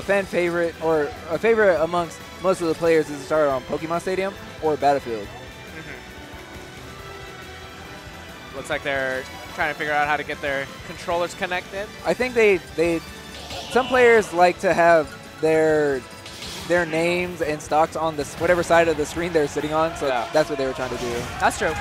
fan favorite or a favorite amongst most of the players is to start on Pokemon Stadium or Battlefield. Looks like they're trying to figure out how to get their controllers connected. I think some players like to have their names and stocks on this whatever side of the screen they're sitting on, so that's what they were trying to do. That's true.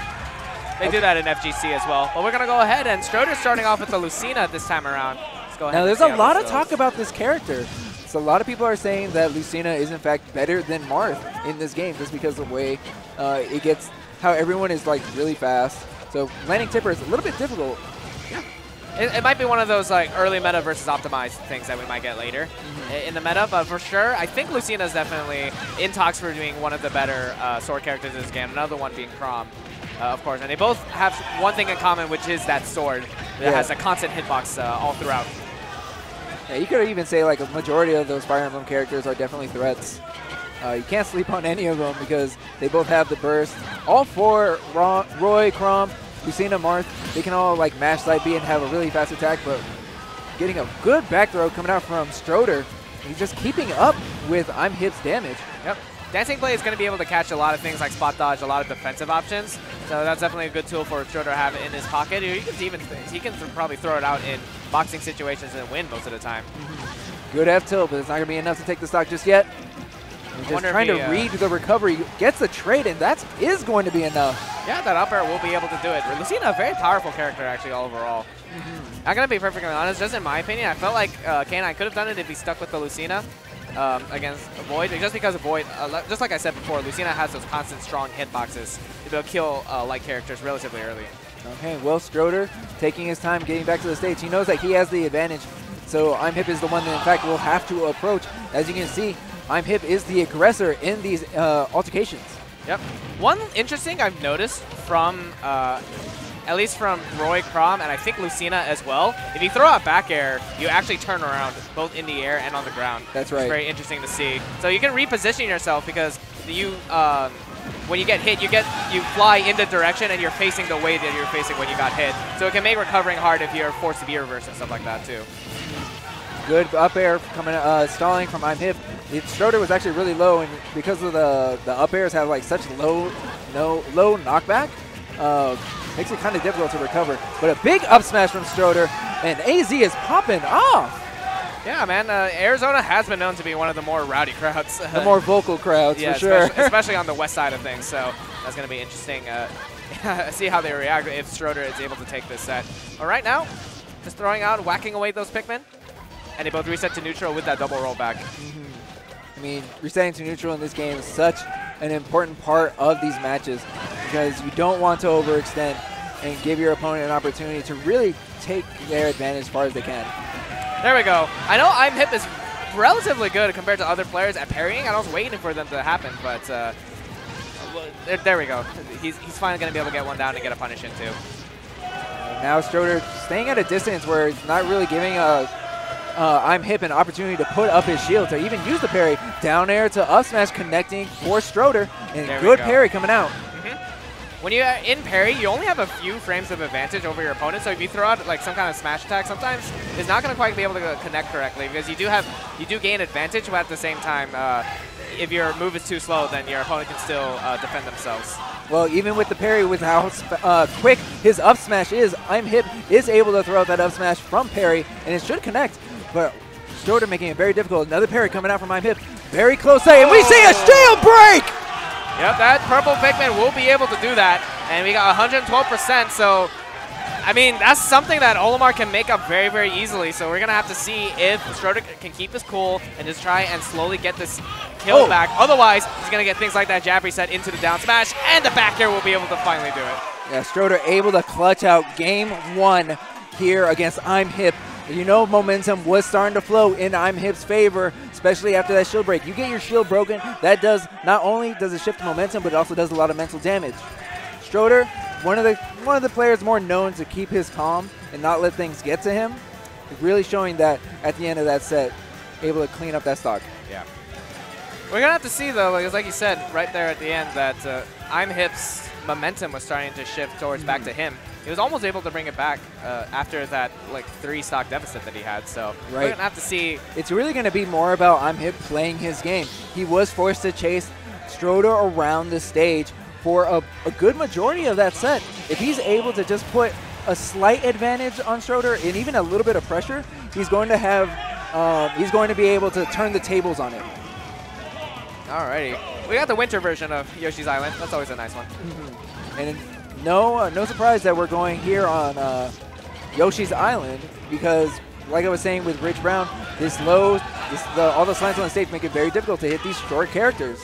They do that in FGC as well. But we're going to go ahead, and Stroder's starting off with the Lucina this time around. Let's go ahead. Now, there's a lot of talk about this character. So a lot of people are saying that Lucina is, in fact, better than Marth in this game just because of the way it gets, how everyone is, like, really fast. So landing Tipper is a little bit difficult. Yeah. It might be one of those like early meta versus optimized things that we might get later in the meta, but for sure, I think Lucina is definitely in talks for being one of the better sword characters in this game, another one being Chrom, of course. And they both have one thing in common, which is that sword that has a constant hitbox all throughout. Yeah, you could even say like a majority of those Fire Emblem characters are definitely threats. You can't sleep on any of them because they both have the burst. All four, Roy, Chrom, Lucina, Marth, they can all like mash side B and have a really fast attack, but getting a good back throw coming out from Stroder. He's just keeping up with ImHip's damage. Yep. Dancing Play is going to be able to catch a lot of things like spot dodge, a lot of defensive options. So that's definitely a good tool for Stroder to have in his pocket. He can probably throw it out in boxing situations and win most of the time. Good F tilt, but it's not going to be enough to take the stock just yet. He's just trying to read the recovery, gets the trade, and that is going to be enough. Yeah, that up air will be able to do it. Lucina, a very powerful character, actually, overall. I'm going to be perfectly honest, just in my opinion, I felt like K9 could have done it if he stuck with the Lucina against Void. Just because of Void, just like I said before, Lucina has those constant strong hitboxes to be able to kill light characters relatively early. Okay, well, Stroder taking his time getting back to the stage. He knows that he has the advantage, so ImHip is the one that, in fact, will have to approach. As you can see, ImHip is the aggressor in these altercations. Yep. One interesting I've noticed from, at least from Roy, Chrom, and I think Lucina as well, if you throw out back air, you actually turn around both in the air and on the ground. That's right. It's very interesting to see. So you can reposition yourself because you, when you get hit, you fly in the direction and you're facing the way that you're facing when you got hit. So it can make recovering hard if you're forced to be reversed and stuff like that too. Good up air coming, stalling from ImHip. Stroder was actually really low, and because of the up airs have like such low knockback, makes it kind of difficult to recover. But a big up smash from Stroder, and AZ is popping off. Yeah, man. Arizona has been known to be one of the more rowdy crowds. The more vocal crowds, for sure. Especially on the west side of things. So that's going to be interesting. See how they react if Stroder is able to take this set. But right now, just throwing out, whacking away those Pikmin. And they both reset to neutral with that double rollback. I mean, resetting to neutral in this game is such an important part of these matches because you don't want to overextend and give your opponent an opportunity to really take their advantage as far as they can. There we go. I know ImHip is relatively good compared to other players at parrying. I was waiting for them to happen, but there we go. He's finally going to be able to get one down and get a punish in too. Now Stroder staying at a distance where it's not really giving ImHip an opportunity to put up his shield to even use the parry. Down air to up smash connecting for Stroder, and good parry coming out. When you're in parry, you only have a few frames of advantage over your opponent, so if you throw out like some kind of smash attack, sometimes it's not going to quite be able to connect correctly because you do gain advantage, but at the same time, if your move is too slow, then your opponent can still defend themselves. Well, even with the parry, with how quick his up smash is, ImHip is able to throw out that up smash from parry, and it should connect. But Stroder making it very difficult. Another parry coming out from ImHip. Very close sight, and we see a shield break! Yep, that purple Pikmin will be able to do that. And we got 112%, so, I mean, that's something that Olimar can make up very, very easily. So we're going to have to see if Stroder can keep his cool and just try and slowly get this kill back. Otherwise, he's going to get things like that jab reset into the down smash, and the back air will be able to finally do it. Yeah, Stroder able to clutch out game one here against ImHip. You know, momentum was starting to flow in ImHip's favor, especially after that shield break. You get your shield broken, that does not only does it shift momentum, but it also does a lot of mental damage. Stroder, one of the players more known to keep his calm and not let things get to him, really showing that at the end of that set, able to clean up that stock. Yeah. We're gonna have to see though, because like you said right there at the end, that ImHip's momentum was starting to shift towards back to him. he was almost able to bring it back after that like 3 stock deficit that he had. So we're going to have to see. It's really going to be more about ImHip playing his game. He was forced to chase Stroder around the stage for a good majority of that set. If he's able to just put a slight advantage on Stroder and even a little bit of pressure, he's going to have, he's going to be able to turn the tables on it. Alrighty, we got the winter version of Yoshi's Island. That's always a nice one. And no surprise that we're going here on Yoshi's Island because, like I was saying with Rich Brown, all the slants on the stage make it very difficult to hit these short characters.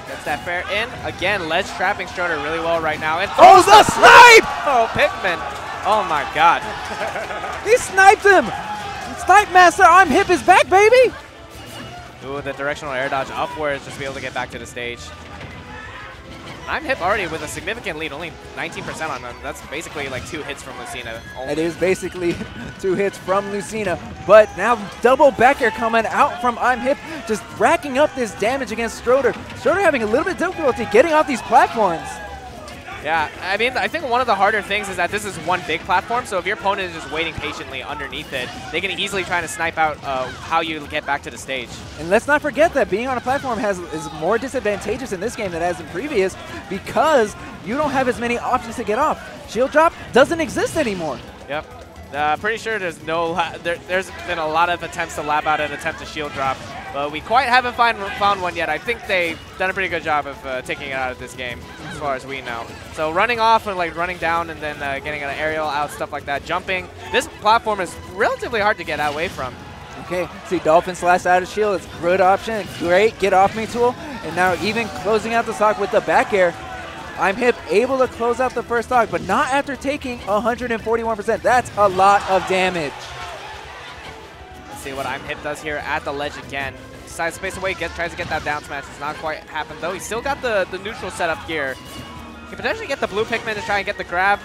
Gets that fair in. Again, ledge trapping Stroder really well right now. And oh, the snipe! Oh, Pikmin. Oh my god. He sniped him! Snipe Master, ImHip is back, baby! Ooh, the directional air dodge upwards just to be able to get back to the stage. ImHip already with a significant lead, only 19% on them. That's basically like 2 hits from Lucina. It is basically 2 hits from Lucina, but now double back air coming out from ImHip, just racking up this damage against Stroder. Stroder having a little bit of difficulty getting off these platforms. Yeah, I mean, I think one of the harder things is that this is one big platform, so if your opponent is just waiting patiently underneath it, they can easily try to snipe out how you get back to the stage. And let's not forget that being on a platform is more disadvantageous in this game than it has in previous because you don't have as many options to get off. Shield drop doesn't exist anymore. Yep. Pretty sure there's there's been a lot of attempts to lab out an attempt to shield drop, but we quite haven't found one yet. I think they've done a pretty good job of taking it out of this game, as far as we know. So running off and like running down and then getting an aerial out, stuff like that, jumping. This platform is relatively hard to get away from. Okay, see Dolphin slash out of shield. It's a good option. Great get off me tool. And now even closing out the stock with the back air. ImHip able to close out the first stock, but not after taking 141%. That's a lot of damage. Let's see what ImHip does here at the ledge again. Side space away, tries to get that down smash. It's not quite happened though. He's still got the neutral setup here. Can potentially get the blue Pikmin to try and get the grab.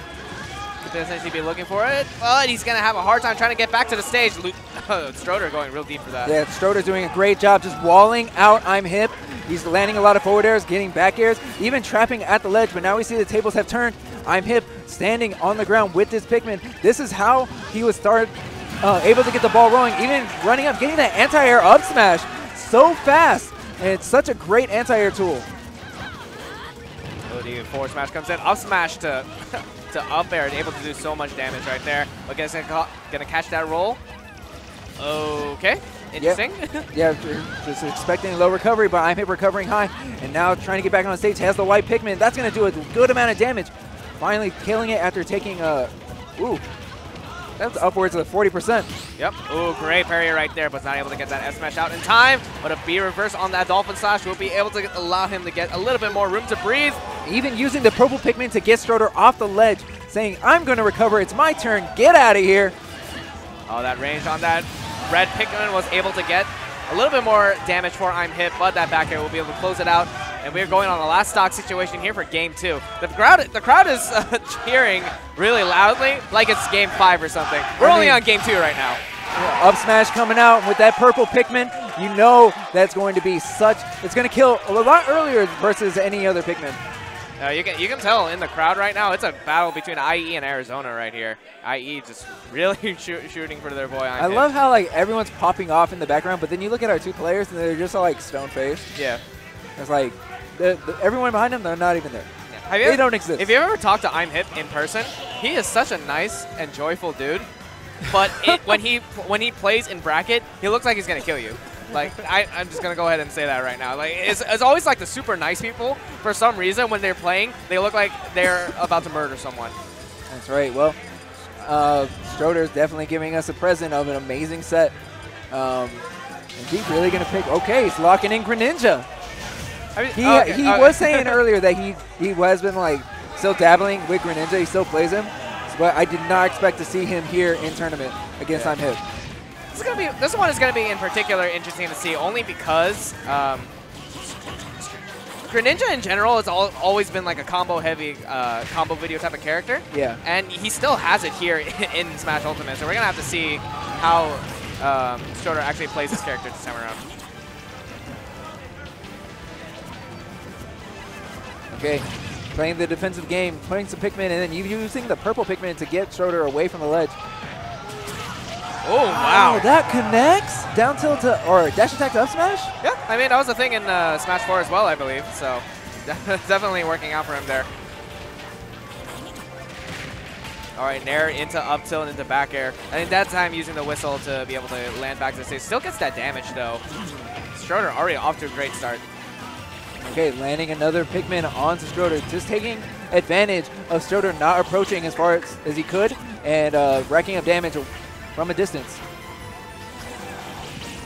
Could potentially be looking for it, but he's going to have a hard time trying to get back to the stage. Stroder going real deep for that. Yeah, Stroder's doing a great job just walling out ImHip. He's landing a lot of forward airs, getting back airs, even trapping at the ledge, but now we see the tables have turned. ImHip standing on the ground with this Pikmin. This is how he was able to get the ball rolling, even running up, getting that anti-air up smash so fast. And it's such a great anti-air tool. The forward smash comes in, up smash to up air, and able to do so much damage right there. But guess gonna catch that roll. Okay, interesting. Yeah, just expecting a low recovery, but ImHip recovering high, and now trying to get back on the stage. Has the white Pikmin. That's gonna do a good amount of damage. Finally killing it after taking that's upwards of 40%. Yep. Ooh, great parry right there, but not able to get that F smash out in time. But a B reverse on that Dolphin Slash will be able to allow him to get a little bit more room to breathe. Even using the purple Pikmin to get Stroder off the ledge, saying, I'm going to recover. It's my turn. Get out of here. Oh, that range on that red Pikmin was able to get a little bit more damage for ImHip, but that back air will be able to close it out. And we're going on the last stock situation here for game 2. The crowd is cheering really loudly, like it's game 5 or something. We're only on game 2 right now. Up smash coming out with that purple Pikmin. You know that's going to be it's going to kill a lot earlier versus any other Pikmin. You can tell in the crowd right now, it's a battle between IE and Arizona right here. IE just really shooting for their boy ImHip. I love how like everyone's popping off in the background, but then you look at our 2 players and they're just all like stone-faced. Yeah. It's like everyone behind them, they're not even there. Yeah. They don't exist. If you ever talked to ImHip in person, he is such a nice and joyful dude. But when he plays in bracket, he looks like he's gonna kill you. Like I'm just gonna go ahead and say that right now. Like it's always like the super nice people. For some reason, when they're playing, they look like they're about to murder someone. That's right. Well, Stroder is definitely giving us a present of an amazing set. Is he really gonna pick? Okay, he's locking in Greninja. I mean, he was saying earlier that he has been like still dabbling with Greninja. He still plays him, but I did not expect to see him here in tournament against ImHip. This one is gonna be in particular interesting to see, only because Greninja in general has always been like a combo-heavy, combo video type of character. Yeah. And he still has it here in Smash Ultimate, so we're gonna have to see how Stroder actually plays this character this time around. Okay, playing the defensive game, putting some Pikmin, and then using the purple Pikmin to get Stroder away from the ledge. Oh, wow. That connects? Down tilt to, or dash attack to up smash? Yeah, I mean, that was a thing in Smash 4 as well, I believe. So definitely working out for him there. All right, Nair into up tilt and into back air. I think that time using the whistle to be able to land back to the stage. Still gets that damage, though. Stroder already off to a great start. Okay, landing another Pikmin onto Stroder, just taking advantage of Stroder not approaching as far as he could and racking up damage from a distance.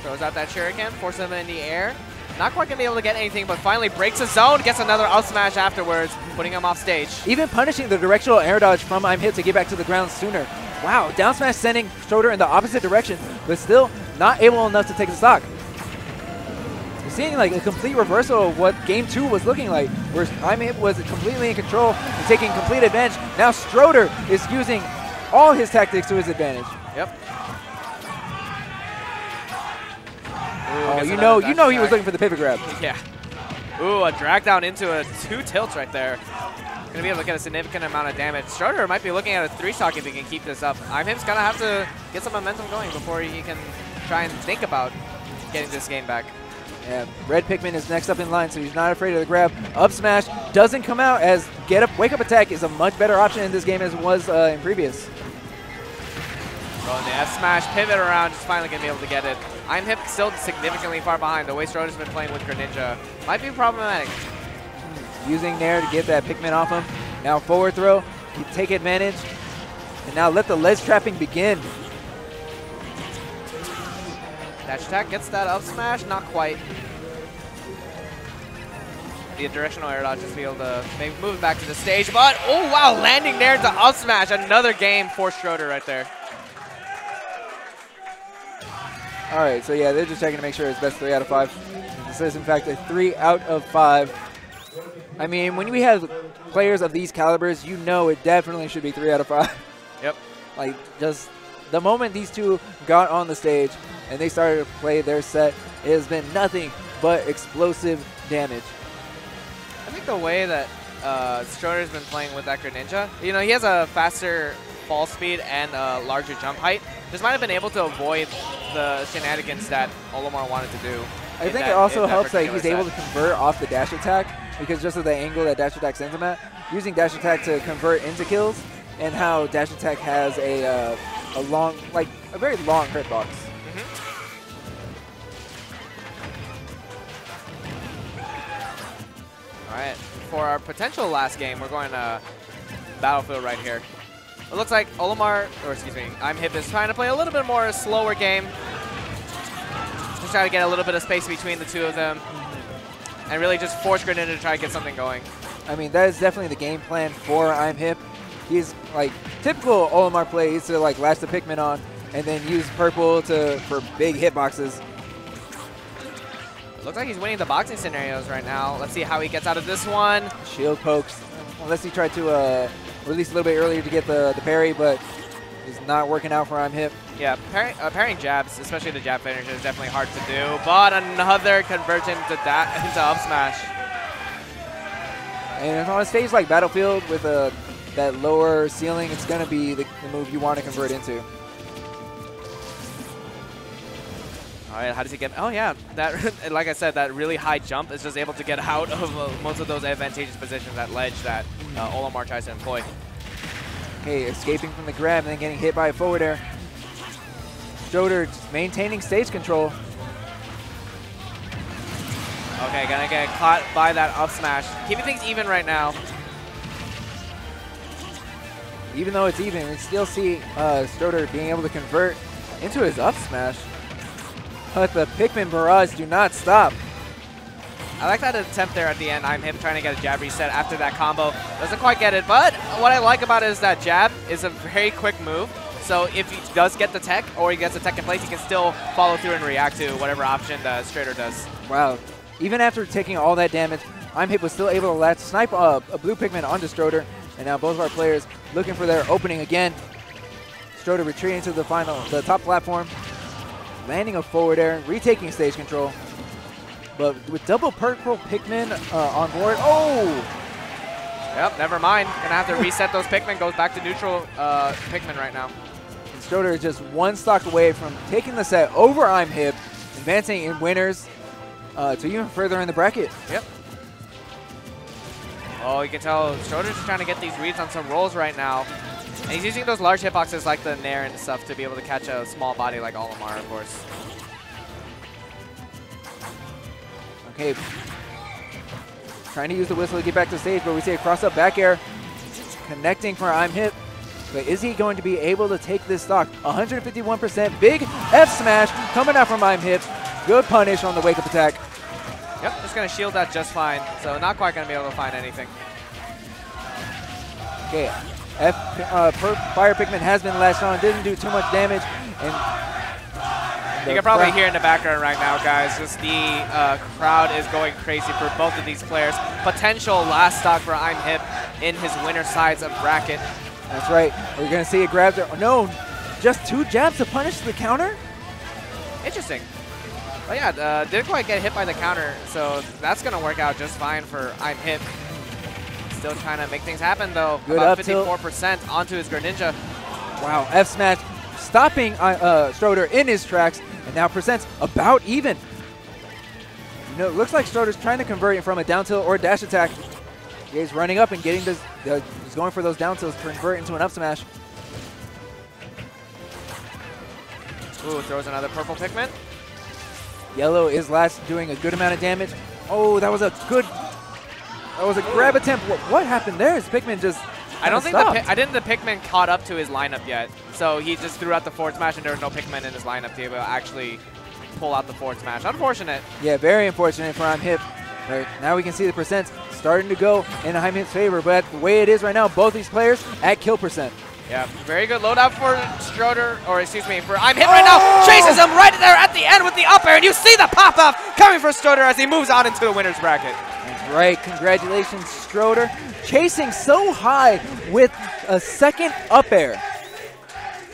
Throws out that Shuriken, forces him in the air. Not quite going to be able to get anything, but finally breaks his zone, gets another up smash afterwards, putting him off stage. Even punishing the directional air dodge from ImHip to get back to the ground sooner. Wow, down smash sending Stroder in the opposite direction, but still not able enough to take the stock. We're seeing like a complete reversal of what Game 2 was looking like, where ImHip was completely in control and taking complete advantage. Now Stroder is using all his tactics to his advantage. Yep. Oh, you know he was looking for the pivot grab. Yeah. Ooh, a drag down into a 2 tilts right there. Gonna be able to get a significant amount of damage. Stroder might be looking at a 3-stock if he can keep this up. ImHip's gonna have to get some momentum going before he can try and think about getting this game back. Yeah, red Pikmin is next up in line, so he's not afraid of the grab. Up smash doesn't come out, as wake up attack is a much better option in this game as it was in previous. Going the F smash, pivot around, just finally gonna be able to get it. ImHip still significantly far behind. The way Stroder's been playing with Greninja might be problematic. Using Nair to get that Pikmin off him. Now forward throw, you take advantage, and now let the ledge trapping begin. Dash attack gets that up smash, not quite. The directional air dodge just be able to maybe move it back to the stage, but oh wow, landing there to up smash. Another game for Stroder right there. All right, so yeah, they're just checking to make sure it's best 3 out of 5. This is in fact a 3 out of 5. I mean, when we have players of these calibers, you know it definitely should be 3 out of 5. Yep. Like, just the moment these two got on the stage and they started to play their set, it has been nothing but explosive damage. I think the way that Stroder's been playing with that Greninja, you know, he has a faster fall speed and a larger jump height. Just might have been able to avoid the shenanigans that Olimar wanted to do. I think it also helps that he's able to convert off the dash attack, because just of the angle that dash attack sends him at, using dash attack to convert into kills, and how dash attack has a long, like a very long hitbox. All right, for our potential last game, we're going to Battlefield right here. It looks like Olimar, or excuse me, ImHip is trying to play a little bit more slower game. Just try to get a little bit of space between the two of them, and really just force Greninja to try to get something going. I mean, that is definitely the game plan for ImHip. He's like typical Olimar play. He's to like latch the Pikmin on and then use purple for big hitboxes. Looks like he's winning the boxing scenarios right now. Let's see how he gets out of this one. Shield pokes, unless he tried to release a little bit earlier to get the parry, but it's not working out for ImHip. Yeah, parrying jabs, especially the jab finisher, is definitely hard to do. But another conversion into up smash. And on a stage like Battlefield with that lower ceiling, it's going to be the move you want to convert into. All right, how does he get? Oh yeah, that like I said, that really high jump is just able to get out of most of those advantageous positions, that ledge that Olimar tries to employ. Okay, escaping from the grab and then getting hit by a forward air. Stroder maintaining stage control. Okay, gonna get caught by that up smash. Keeping things even right now. Even though it's even, we still see Stroder being able to convert into his up smash. But the Pikmin barrage do not stop. I like that attempt there at the end. ImHip trying to get a jab reset after that combo. Doesn't quite get it, but what I like about it is that jab is a very quick move. So if he does get the tech, or he gets the tech in place, he can still follow through and react to whatever option the Stroder does. Wow. Even after taking all that damage, ImHip was still able to snipe a blue Pikmin onto Stroder. And now both of our players looking for their opening again. Stroder retreating to the top platform. Landing a forward air, retaking stage control. But with double purple Pikmin on board, oh! Yep, never mind. Gonna have to reset those Pikmin. Goes back to neutral Pikmin right now. And Stroder is just one stock away from taking the set over ImHip, advancing in winners to even further in the bracket. Yep. Oh, you can tell Stroder's just trying to get these reads on some rolls right now. And he's using those large hitboxes like the Nair and stuff to be able to catch a small body like Olimar, of course. Okay. Trying to use the whistle to get back to stage, but we see a cross-up back air connecting for ImHip. But is he going to be able to take this stock? 151%. Big F smash coming out from ImHip. Good punish on the wake-up attack. Yep, just going to shield that just fine. So not quite going to be able to find anything. Okay, Fire Pikmin has been latched on. Didn't do too much damage. And you can probably hear in the background right now, guys, just the crowd is going crazy for both of these players. Potential last stock for ImHip in his winner sides of bracket. That's right. We're going to see a grab there. No, just 2 jabs to punish the counter? Interesting. But yeah, didn't quite get hit by the counter, so that's going to work out just fine for ImHip. Still trying to make things happen, though. Good about up 54% onto his Greninja. Wow, F smash stopping Stroder in his tracks, and now percent's about even. You know, it looks like Stroder's trying to convert it from a down tilt or a dash attack. He's running up and getting this. He's going for those down tilts to convert into an up smash. Ooh, throws another purple Pikmin. Yellow is last, doing a good amount of damage. Oh, that was a good. That was a grab attempt. What happened there? His Pikmin just. I don't think the Pikmin caught up to his lineup yet. So he just threw out the forward smash, and there was no Pikmin in his lineup to be able to actually pull out the forward smash. Unfortunate. Yeah, very unfortunate for ImHip. Right, now we can see the percents starting to go in ImHip's favor, but the way it is right now, both these players at kill percent. Yeah, very good loadout for Stroder, or excuse me, for ImHip right now. Chases him right there at the end with the up air, and you see the pop-up coming for Stroder as he moves on into the winner's bracket. That's right, congratulations, Stroder. Chasing so high with a second up air.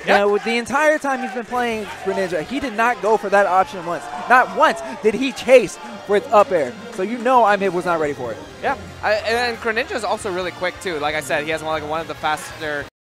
Yep. Now, with the entire time he's been playing Greninja, he did not go for that option once. Not once did he chase with up air. So you know ImHip was not ready for it. Yeah, and Greninja is also really quick too. Like I said, he has one of the faster